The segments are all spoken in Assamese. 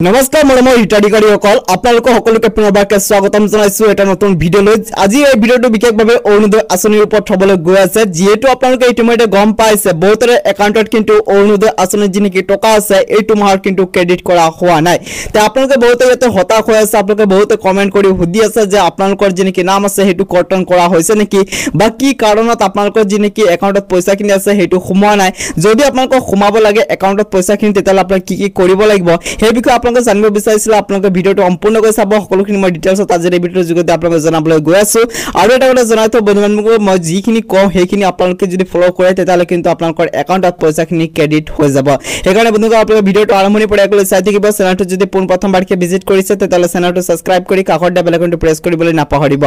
নমস্কাৰ মৰমৰ হিতাধিকাৰীসকল আপোনালোক সকলোকে পুনৰবাৰকৈ স্বাগতম জনাইছো এটা নতুন ভিডিঅলৈ। আজি এই ভিডিঅটো বিশেষভাৱে অৰুণোদয় আঁচনিৰ ওপৰত হ'বলৈ গৈ আছে। যিহেতু আপোনালোকে ইতিমধ্যে গম পাইছে বহুতৰে একাউণ্টত কিন্তু অৰুণোদয় আঁচনিৰ যি নেকি টকা আছে এইটো মাহৰ কিন্তু ক্ৰেডিট কৰা হোৱা নাই। তে আপোনালোকে বহুতে ইয়াতে হতাশ হৈ আছে, আপোনালোকে বহুতে কমেণ্ট কৰি সুধি আছে যে আপোনালোকৰ যি নেকি নাম আছে সেইটো কৰ্তন কৰা হৈছে নেকি বা কি কাৰণত আপোনালোকৰ যি নেকি একাউণ্টত পইচাখিনি আছে সেইটো সোমোৱা নাই। যদি আপোনালোকক সোমাব লাগে একাউণ্টত পইচাখিনি তেতিয়াহ'লে আপোনালোকে কি কৰিব লাগিব সেই বিষয়ে আপোনালোকে জানিব বিচাৰিছিল। আপোনালোকে ভিডিঅটো সম্পূৰ্ণকৈ চাব, সকলোখিনি মই ডিটেইলছত আজি এই ভিডিঅ'ৰ যোগেদি আপোনালোকক জনাবলৈ গৈ আছো। আৰু এটা কথা জনাই থওঁ বন্ধু-বান্ধৱীসকল, মই যিখিনি কওঁ সেইখিনি আপোনালোকে যদি ফলো কৰে তেতিয়াহ'লে কিন্তু আপোনালোকৰ একাউণ্টত পইচাখিনি ক্ৰেডিট হৈ যাব। সেইকাৰণে বন্ধুসকল আপোনালোকে ভিডিঅ'টো আৰম্ভণিৰ পৰা একেলৈ চাই থাকিব। চেনেলটো যদি পোনপ্ৰথমবাৰকৈ ভিজিট কৰিছে তেতিয়াহ'লে চেনেলটো ছাবস্ক্ৰাইব কৰি কাষৰ বেল আইকনটো প্ৰেছ কৰিবলৈ নাপাহৰিব।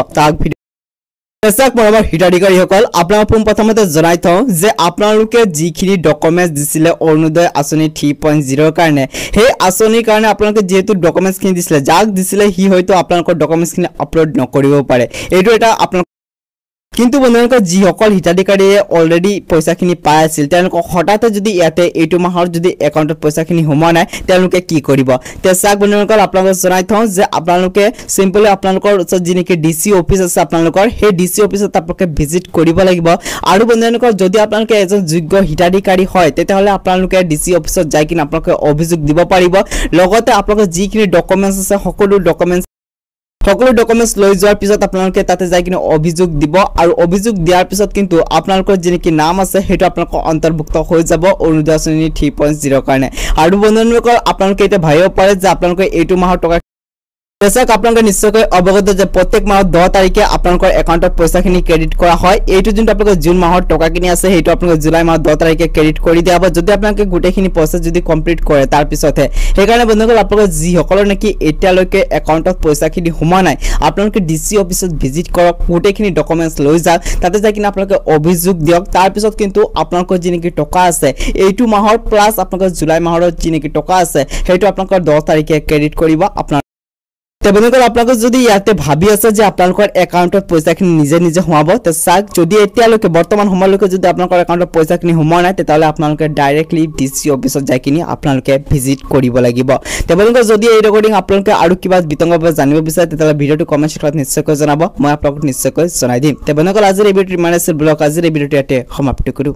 তাক মৰমৰ হিতাধিকাৰীসকল আপোনালোক পোনপ্ৰথমতে জনাই থওঁ যে আপোনালোকে যিখিনি ডকুমেণ্টছ দিছিলে অৰুণোদয় আঁচনি 3.0 কাৰণে সেই আঁচনিৰ কাৰণে আপোনালোকে যিহেতু ডকুমেণ্টছখিনি দিছিলে, যাক দিছিলে সি হয়তো আপোনালোকৰ ডকুমেণ্টছখিনি আপলোড নকৰিব পাৰে। এইটো এটা আপোনালোক কিন্তু বন্ধুসকল যিসকল হিতাধিকাৰীয়ে অলৰেডি পইচাখিনি পাই আছিল তেওঁলোকক হঠাতে যদি ইয়াতে এইটো মাহৰ যদি একাউণ্টত পইচাখিনি সোমোৱা নাই তেওঁলোকে কি কৰিব। তে চাওক বন্ধুসকল আপোনালোকক জনাই থওঁ যে আপোনালোকে চিম্পলি আপোনালোকৰ ওচৰত যি নেকি ডিচি অফিচ আছে আপোনালোকৰ সেই ডিচি অফিচত আপোনালোকে ভিজিট কৰিব লাগিব। আৰু বন্ধুসকল যদি আপোনালোকে এজন যোগ্য হিতাধিকাৰী হয় তেতিয়াহ'লে আপোনালোকে ডিচি অফিচত যাই কিনে আপোনালোকে অভিযোগ দিব পাৰিব। লগতে আপোনালোকৰ যিখিনি ডকুমেণ্টছ আছে সকলো ডকুমেণ্টছ লৈ যোৱাৰ পিছত আপোনালোকে তাতে যাই কিনে অভিযোগ দিব আৰু অভিযোগ দিয়াৰ পিছত কিন্তু আপোনালোকৰ যি নেকি নাম আছে সেইটো আপোনালোকৰ অন্তৰ্ভুক্ত হৈ যাব অৰুণোদয় আঁচনি 3.0 কাৰণে। আৰু বন্ধুসকল আপোনালোকে এতিয়া ভাবিব পাৰে যে আপোনালোকে এইটো মাহৰ টকা পেছাক আপোনালোকে নিশ্চয়কৈ অৱগত যে প্ৰত্যেক মাহত 10 তাৰিখে আপোনালোকৰ একাউণ্টত পইচাখিনি ক্ৰেডিট কৰা হয়। এইটো যোনটো আপোনালোকৰ জুন মাহৰ টকাখিনি আছে সেইটো আপোনালোকে জুলাই মাহত 10 তাৰিখে ক্ৰেডিট কৰি দিয়া হ'ব যদি আপোনালোকে গোটেইখিনি প্ৰচেছ যদি কমপ্লিট কৰে তাৰ পিছতহে। সেইকাৰণে বন্ধুসকল আপোনালোকে যিসকলৰ নেকি এতিয়ালৈকে একাউণ্টত পইচাখিনি সোমোৱা নাই আপোনালোকে ডিচি অফিচত ভিজিট কৰক, গোটেইখিনি ডকুমেণ্টছ লৈ যাওক, তাতে যাই কিনে আপোনালোকে অভিযোগ দিয়ক। তাৰপিছত কিন্তু আপোনালোকৰ যি নেকি টকা আছে এইটো মাহৰ প্লাছ আপোনালোকৰ জুলাই মাহৰ যি নেকি টকা আছে সেইটো আপোনালোকৰ 10 তাৰিখে ক্ৰেডিট কৰিব। বন্ধুসকল আপোনালোকে যদি ইয়াতে ভাবি আছে যে আপোনালোকৰ একাউণ্টত পইচাখিনি নিজে নিজে সোমাব তে চাওক যদি এতিয়ালৈকে বৰ্তমান সময়লৈকে যদি আপোনালোকৰ একাউণ্টত পইচাখিনি সোমোৱা নাই তেতিয়াহ'লে আপোনালোকে ডাইৰেক্টলি ডিচি অফিচত যাই কিনে আপোনালোকে ভিজিট কৰিব লাগিব। বন্ধুসকল যদি এই ৰেকৰ্ডিং আপোনালোকে আৰু কিবা বিতংভাৱে জানিব বিচাৰে তেতিয়াহ'লে ভিডিঅ'টো কমেণ্ট ছেকশ্যনত নিশ্চয়কৈ জনাব, মই আপোনালোকক নিশ্চয়কৈ জনাই দিম। বন্ধুসকল আজিৰ এই ভিডিঅ'টো ইমানেই আছিল, ব্লগ আজিৰ এই ভিডিঅ'টো ইয়াতে সমাপ্ত কৰোঁ।